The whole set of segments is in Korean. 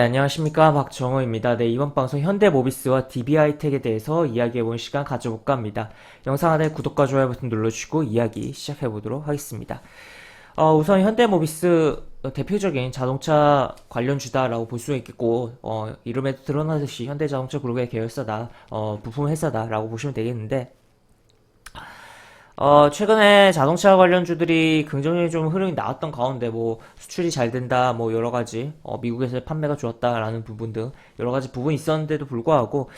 네, 안녕하십니까. 박정호입니다. 네, 이번 방송 현대모비스와 DB하이텍에 대해서 이야기해보는 시간 가져볼까 합니다. 영상 아래 구독과 좋아요 버튼 눌러주시고 이야기 시작해보도록 하겠습니다. 우선 현대모비스 대표적인 자동차 관련주다라고 볼 수 있겠고, 이름에도 드러나듯이 현대자동차 그룹의 계열사다, 부품 회사다라고 보시면 되겠는데, 최근에 자동차 관련주들이 긍정적인 좀 흐름이 나왔던 가운데, 뭐, 수출이 잘 된다, 뭐, 여러 가지, 미국에서의 판매가 좋았다라는 부분 등, 여러 가지 부분이 있었는데도 불구하고,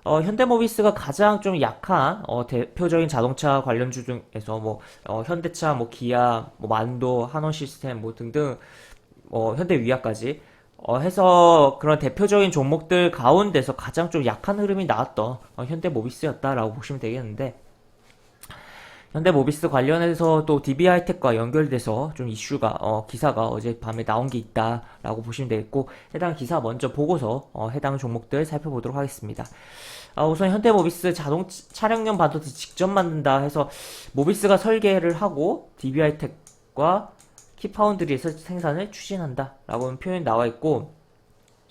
현대모비스가 가장 좀 약한, 대표적인 자동차 관련주 중에서, 뭐, 현대차, 뭐, 기아, 뭐, 만도, 한원 시스템, 뭐, 등등, 현대위아까지, 해서 그런 대표적인 종목들 가운데서 가장 좀 약한 흐름이 나왔던, 현대모비스였다라고 보시면 되겠는데, 현대모비스 관련해서 또 DB하이텍과 연결돼서 좀 이슈가 기사가 어젯밤에 나온 게 있다라고 보시면 되겠고 해당 기사 먼저 보고서 해당 종목들 살펴보도록 하겠습니다. 우선 현대모비스 자동 차량용 반도체 직접 만든다 해서 모비스가 설계를 하고 DB하이텍과 키파운드리에서 생산을 추진한다라고 표현이 나와 있고,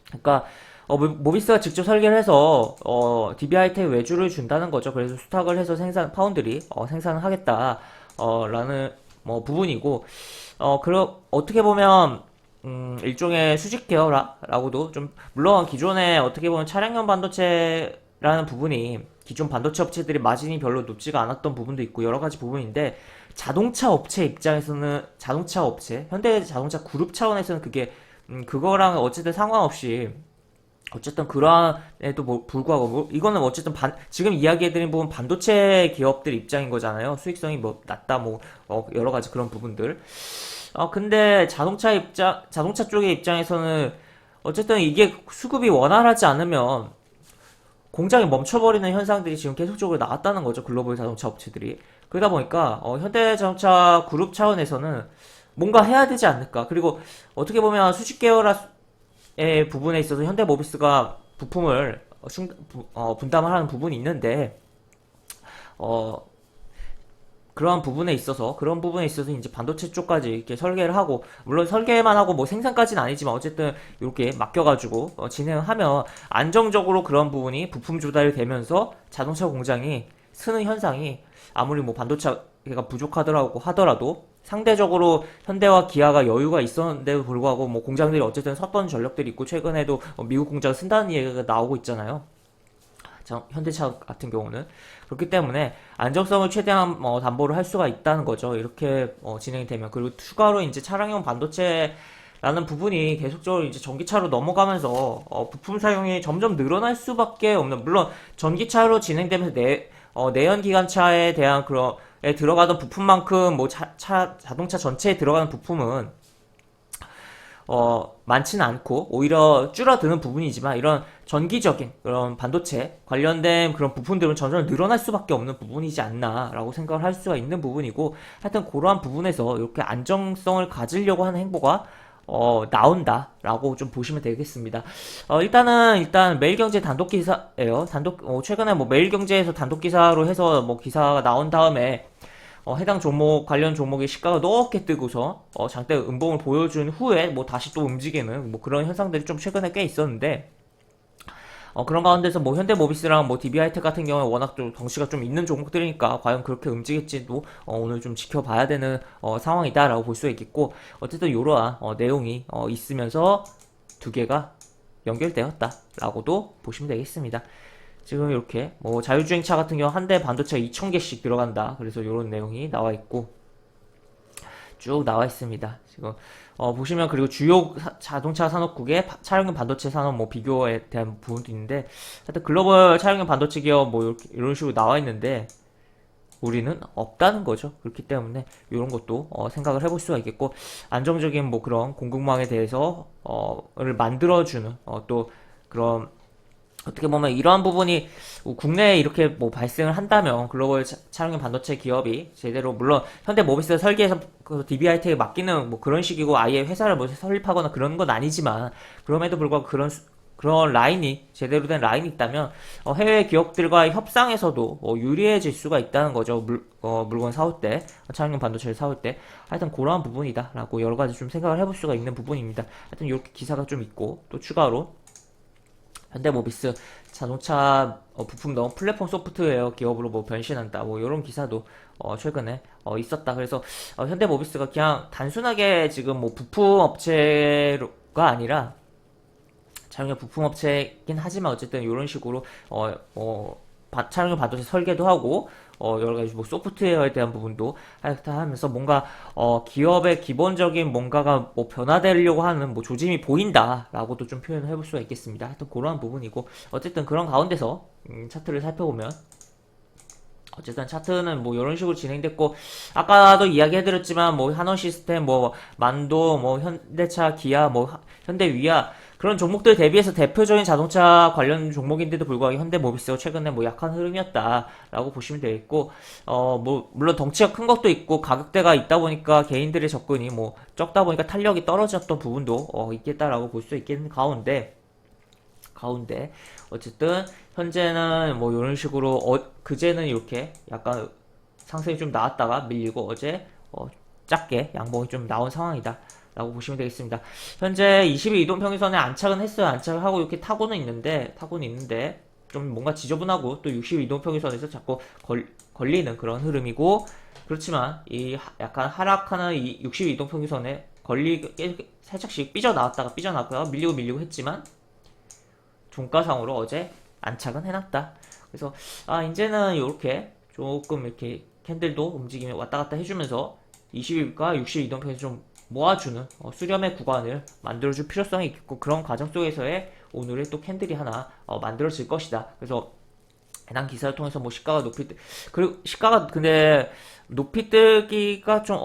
그러니까 모비스가 직접 설계를 해서 DB하이텍 외주를 준다는 거죠. 그래서 수탁을 해서 파운드리 생산을 하겠다 라는 뭐 부분이고, 어떻게 보면 일종의 수직 계열화라고도 좀, 물론 기존에 어떻게 보면 차량용 반도체라는 부분이 기존 반도체 업체들이 마진이 별로 높지가 않았던 부분도 있고 여러 가지 부분인데, 자동차 업체 입장에서는, 자동차 업체 현대 자동차 그룹 차원에서는 그게 그거랑 어쨌든 상관없이, 어쨌든 그러한에도 불구하고, 이거는 어쨌든 지금 이야기해드린 부분 반도체 기업들 입장인 거잖아요. 수익성이 뭐 낮다, 뭐 여러 가지 그런 부분들. 근데 자동차 쪽의 입장에서는 어쨌든 이게 수급이 원활하지 않으면 공장이 멈춰버리는 현상들이 지금 계속적으로 나왔다는 거죠. 글로벌 자동차 업체들이. 그러다 보니까 현대자동차 그룹 차원에서는 뭔가 해야 되지 않을까. 그리고 어떻게 보면 수직 계열의 부분에 있어서 현대모비스가 부품을 분담을 하는 부분이 있는데, 어, 그런 부분에 있어서 이제 반도체 쪽까지 이렇게 설계를 하고, 물론 설계만 하고 뭐 생산까지는 아니지만 어쨌든 이렇게 맡겨가지고 진행하면 안정적으로 그런 부분이 부품 조달이 되면서 자동차 공장이 쓰는 현상이, 아무리 뭐 반도체가 부족하더라고 하더라도 상대적으로 현대와 기아가 여유가 있었는데도 불구하고 뭐 공장들이 어쨌든 섰던 전력들이 있고, 최근에도 미국 공장 쓴다는 얘기가 나오고 있잖아요. 현대차 같은 경우는 그렇기 때문에 안정성을 최대한 담보를 할 수가 있다는 거죠. 이렇게 진행이 되면. 그리고 추가로 이제 차량용 반도체라는 부분이 계속적으로 이제 전기차로 넘어가면서 부품 사용이 점점 늘어날 수밖에 없는, 물론 전기차로 진행되면서 내연기관차에 대한 에 들어가던 부품만큼 뭐 자동차 전체에 들어가는 부품은 많지는 않고 오히려 줄어드는 부분이지만, 이런 전기적인 그런 반도체 관련된 그런 부분들은 점점 늘어날 수밖에 없는 부분이지 않나라고 생각을 할 수가 있는 부분이고, 하여튼 그러한 부분에서 이렇게 안정성을 가지려고 하는 행보가 나온다라고 좀 보시면 되겠습니다. 일단 매일경제 단독 기사예요. 최근에 뭐 매일경제에서 단독 기사로 해서 뭐 기사가 나온 다음에 해당 종목, 관련 종목의 시가가 높게 뜨고서 장대 음봉을 보여준 후에 뭐 다시 또 움직이는 뭐 그런 현상들이 좀 최근에 꽤 있었는데, 그런 가운데서 뭐 현대모비스랑 뭐 DB하이텍 같은 경우에 워낙 좀 덩치가 좀 있는 종목들이니까 과연 그렇게 움직일지도 오늘 좀 지켜봐야 되는 상황이다라고 볼 수 있겠고, 어쨌든 이러한 내용이 있으면서 두 개가 연결되었다라고도 보시면 되겠습니다. 지금 이렇게 뭐 자율주행차 같은 경우 한 대 반도체가 2,000개씩 들어간다. 그래서 이런 내용이 나와 있고 쭉 나와 있습니다. 지금 보시면, 그리고 주요 자동차 산업국의 차량용 반도체 산업 뭐 비교에 대한 부분도 있는데, 하여튼 글로벌 차량용 반도체 기업 뭐 이런 식으로 나와 있는데 우리는 없다는 거죠. 그렇기 때문에 이런 것도 생각을 해볼 수가 있겠고, 안정적인 뭐 그런 공급망에 대해서 를 만들어주는 또 그런, 어떻게 보면 이러한 부분이 국내에 이렇게 뭐 발생을 한다면 글로벌 차량용 반도체 기업이 제대로, 물론 현대모비스가 설계해서 그 DB하이텍에 맡기는 뭐 그런 식이고 아예 회사를 뭐 설립하거나 그런 건 아니지만, 그럼에도 불구하고 그런 그런 라인이 제대로 된 라인이 있다면 해외 기업들과의 협상에서도 유리해질 수가 있다는 거죠. 물건 사올 때, 차량용 반도체를 사올 때. 하여튼 그러한 부분이다라고 여러 가지 좀 생각을 해볼 수가 있는 부분입니다. 하여튼 이렇게 기사가 좀 있고, 또 추가로 현대모비스 자동차 부품 넣은 플랫폼 소프트웨어 기업으로 뭐 변신한다, 뭐 이런 기사도 최근에 있었다. 그래서 현대모비스가 그냥 단순하게 지금 뭐 부품 업체가 아니라 차량용 부품 업체긴 하지만 어쨌든 이런 식으로 차량용 반도체 설계도 하고 여러 가지 뭐 소프트웨어에 대한 부분도 하면서 뭔가 기업의 기본적인 뭔가가 뭐 변화되려고 하는 뭐 조짐이 보인다라고도 좀 표현을 해볼 수가 있겠습니다. 하여튼 그런 부분이고 어쨌든 그런 가운데서 차트를 살펴보면 어쨌든 차트는 뭐 이런 식으로 진행됐고 아까도 이야기해드렸지만 뭐 한원 시스템 뭐 만도 뭐 현대차 기아 뭐 현대위아 그런 종목들 대비해서 대표적인 자동차 관련 종목인데도 불구하고 현대모비스가 최근에 뭐 약한 흐름이었다라고 보시면 되겠고 뭐 물론 덩치가 큰 것도 있고 가격대가 있다 보니까 개인들의 접근이 뭐 적다 보니까 탄력이 떨어졌던 부분도 있겠다라고 볼 수 있겠는 가운데 어쨌든 현재는 뭐 이런 식으로 그제는 이렇게 약간 상승이 좀 나왔다가 밀리고 어제 작게 양봉이 좀 나온 상황이다 라고 보시면 되겠습니다. 현재 20일 이동평균선에 안착은 했어요. 안착을 하고 이렇게 타고는 있는데 좀 뭔가 지저분하고 또 60일 이동평균선에서 자꾸 걸리는 그런 흐름이고 그렇지만 이 약간 하락하는 이 60일 이동평균선에 살짝씩 삐져나왔다가 밀리고 했지만 종가상으로 어제 안착은 해놨다. 그래서 이제는 이렇게 조금 이렇게 캔들도 움직임이 왔다 갔다 해주면서 20일과 60일 이동평균 좀 모아주는 수렴의 구간을 만들어줄 필요성이 있고 그런 과정 속에서의 오늘의 또 캔들이 하나 만들어질 것이다. 그래서 해당 기사를 통해서 뭐 시가가 그리고 시가가 근데 높이 뜨기가 좀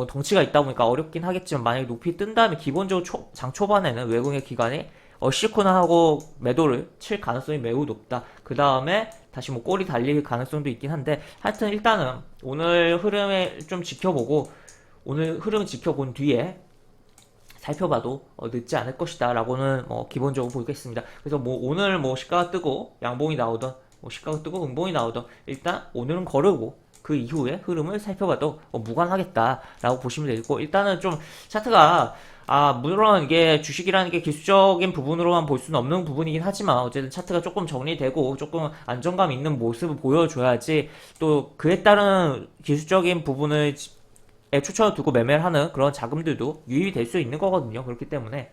덩치가 있다 보니까 어렵긴 하겠지만 만약에 높이 뜬 다음에 기본적으로 장 초반에는 외국의 기관이 시코나하고 매도를 칠 가능성이 매우 높다. 그 다음에 다시 뭐 꼬리 달릴 가능성도 있긴 한데 하여튼 일단은 오늘 흐름을 좀 지켜보고 오늘 흐름 지켜본 뒤에 살펴봐도 늦지 않을 것이다 라고는 기본적으로 보겠습니다. 그래서 뭐 오늘 뭐 시가가 뜨고 양봉이 나오던 뭐 시가가 뜨고 음봉이 나오던 일단 오늘은 거르고 그 이후에 흐름을 살펴봐도 무관하겠다 라고 보시면 되고 일단은 좀 차트가 물론 이게 주식이라는 게 기술적인 부분으로만 볼 수는 없는 부분이긴 하지만 어쨌든 차트가 조금 정리되고 조금 안정감 있는 모습을 보여줘야지 또 그에 따른 기술적인 부분을 초점을 두고 매매를 하는 그런 자금들도 유입이 될 수 있는 거거든요. 그렇기 때문에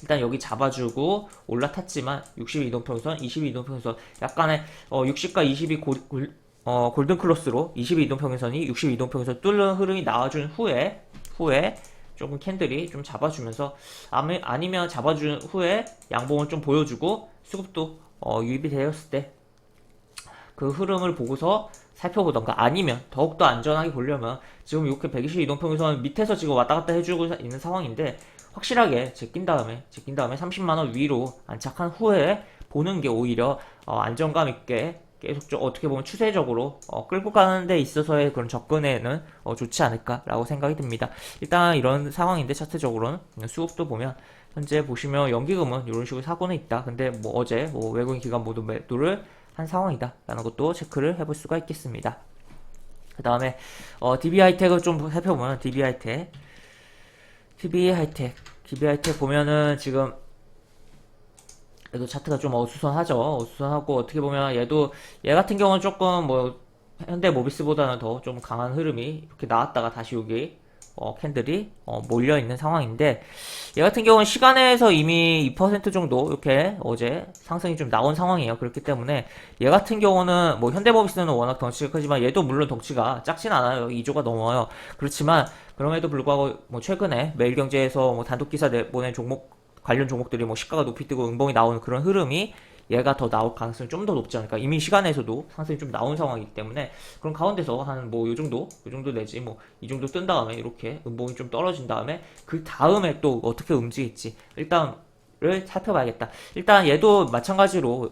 일단 여기 잡아주고 올라탔지만 60일 이동평선, 20일 이동평선 약간의 60과 20이 골든 클로스로 20일 이동평선이 60일 이동평선 뚫는 흐름이 나와준 후에 조금 캔들이 좀 잡아주면서 아니면 잡아준 후에 양봉을 좀 보여주고 수급도 유입이 되었을 때 그 흐름을 보고서 살펴보던가 아니면 더욱더 안전하게 보려면 지금 이렇게 120 이동평균선 밑에서 지금 왔다 갔다 해주고 있는 상황인데 확실하게 제낀 다음에 30만원 위로 안착한 후에 보는 게 오히려 안정감 있게 계속 어떻게 보면 추세적으로 끌고 가는 데 있어서의 그런 접근에는 좋지 않을까라고 생각이 듭니다. 일단 이런 상황인데 차트적으로는 수급도 보면 현재 보시면 연기금은 이런 식으로 사고는 있다. 근데 뭐 어제 뭐 외국인 기관 모두 매도를 한 상황이다 라는 것도 체크를 해볼 수가 있겠습니다. 그 다음에 DB하이텍을 좀 살펴보면 DB하이텍 보면은 지금 얘도 차트가 좀 어수선하고 어떻게 보면 얘 같은 경우는 조금 뭐 현대모비스보다는 더 좀 강한 흐름이 이렇게 나왔다가 다시 여기 캔들이 몰려있는 상황인데 얘 같은 경우는 시간에서 이미 2% 정도 이렇게 어제 상승이 좀 나온 상황이에요. 그렇기 때문에 얘 같은 경우는 뭐 현대모비스는 워낙 덩치가 크지만 얘도 물론 덩치가 작진 않아요. 2조가 넘어요. 그렇지만 그럼에도 불구하고 뭐 최근에 매일경제에서 뭐 단독기사 내보낸 관련 종목들이 뭐 시가가 높이 뜨고 음봉이 나오는 그런 흐름이 얘가 더 나올 가능성이 좀 더 높지 않을까. 이미 시간에서도 상승이 좀 나온 상황이기 때문에 그런 가운데서 한 뭐 요 정도 내지 뭐 이 정도 뜬 다음에 이렇게 음봉이 좀 떨어진 다음에 그 다음에 또 어떻게 움직일지 일단을 살펴봐야겠다. 일단 얘도 마찬가지로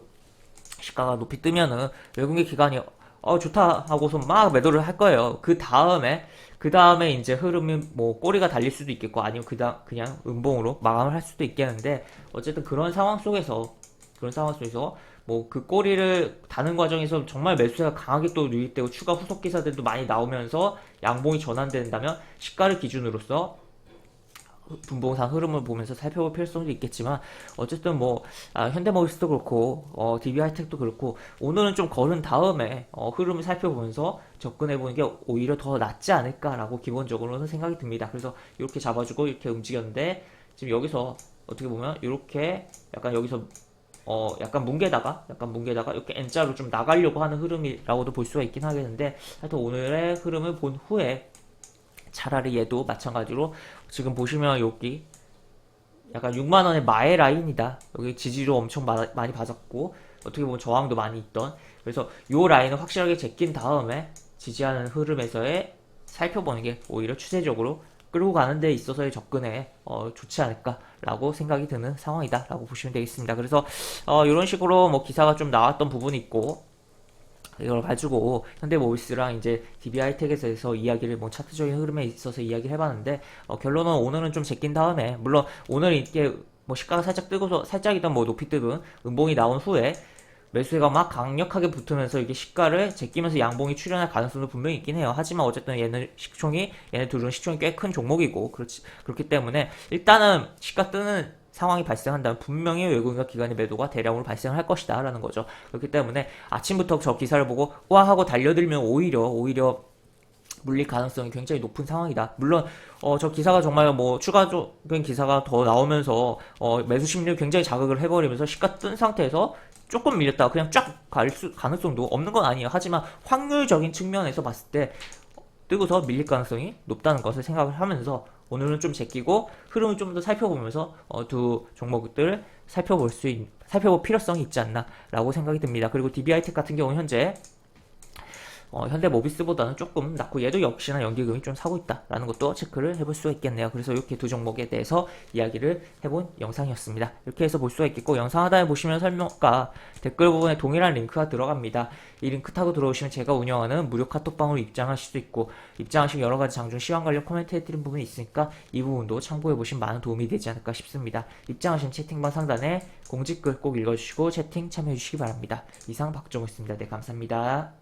시가가 높이 뜨면은 외국인 기관이 좋다 하고서 막 매도를 할 거예요. 그 다음에 그 다음에 이제 흐름이 뭐 꼬리가 달릴 수도 있겠고 아니면 그냥 음봉으로 마감을 할 수도 있겠는데 어쨌든 그런 상황 속에서 뭐 그 꼬리를 다는 과정에서 정말 매수세가 강하게 또 유입되고 추가 후속 기사들도 많이 나오면서 양봉이 전환된다면 시가를 기준으로서 분봉상 흐름을 보면서 살펴볼 필요성도 있겠지만 어쨌든 뭐 현대모비스도 그렇고 DB하이텍도 그렇고 오늘은 좀 걸은 다음에 흐름을 살펴보면서 접근해보는 게 오히려 더 낫지 않을까라고 기본적으로는 생각이 듭니다. 그래서 이렇게 잡아주고 이렇게 움직였는데 지금 여기서 어떻게 보면 이렇게 약간 여기서 약간 뭉개다가 이렇게 N자로 좀 나가려고 하는 흐름이라고도 볼 수가 있긴 하겠는데 하여튼 오늘의 흐름을 본 후에 차라리 얘도 마찬가지로 지금 보시면 여기 약간 6만원의 마의 라인이다. 여기 지지로 엄청 많이 받았고 어떻게 보면 저항도 많이 있던 그래서 요 라인을 확실하게 제낀 다음에 지지하는 흐름에서의 살펴보는 게 오히려 추세적으로 끌고 가는 데 있어서의 접근에 좋지 않을까라고 생각이 드는 상황이다 라고 보시면 되겠습니다. 그래서 이런 식으로 뭐 기사가 좀 나왔던 부분이 있고 이걸 가지고 현대모비스랑 이제 DB하이텍에서 이야기를 뭐 차트적인 흐름에 있어서 이야기를 해봤는데 결론은 오늘은 좀 제낀 다음에 물론 오늘 이게 뭐 시가가 살짝 뜨고서 살짝이던 뭐 높이 뜨든 음봉이 나온 후에 매수세가 막 강력하게 붙으면서 이게 시가를 제끼면서 양봉이 출현할 가능성도 분명히 있긴 해요. 하지만 어쨌든 얘네 둘은 시총이 꽤 큰 종목이고 그렇기 때문에 일단은 시가 뜨는 상황이 발생한다면 분명히 외국인과 기관의 매도가 대량으로 발생할 것이다 라는 거죠. 그렇기 때문에 아침부터 저 기사를 보고 와 하고 달려들면 오히려 물릴 가능성이 굉장히 높은 상황이다. 물론 저 기사가 정말 뭐 추가적인 기사가 더 나오면서 매수 심리를 굉장히 자극을 해버리면서 시가 뜬 상태에서 조금 밀렸다가 그냥 쫙 갈 가능성도 없는 건 아니에요. 하지만 확률적인 측면에서 봤을 때 뜨고서 밀릴 가능성이 높다는 것을 생각을 하면서 오늘은 좀 제끼고 흐름을 좀 더 살펴보면서 두 종목들을 살펴볼 필요성이 있지 않나라고 생각이 듭니다. 그리고 DB하이텍 같은 경우는 현재 현대모비스보다는 조금 낮고 얘도 역시나 연기금이 좀 사고 있다라는 것도 체크를 해볼 수가 있겠네요. 그래서 이렇게 두 종목에 대해서 이야기를 해본 영상이었습니다. 이렇게 해서 볼 수가 있겠고 영상 하단에 보시면 설명과 댓글 부분에 동일한 링크가 들어갑니다. 이 링크 타고 들어오시면 제가 운영하는 무료 카톡방으로 입장하실 수 있고 입장하시면 여러가지 장중 시황 관련 코멘트 해드린 부분이 있으니까 이 부분도 참고해보시면 많은 도움이 되지 않을까 싶습니다. 입장하시면 채팅방 상단에 공지글 꼭 읽어주시고 채팅 참여해주시기 바랍니다. 이상 박정우였습니다. 네, 감사합니다.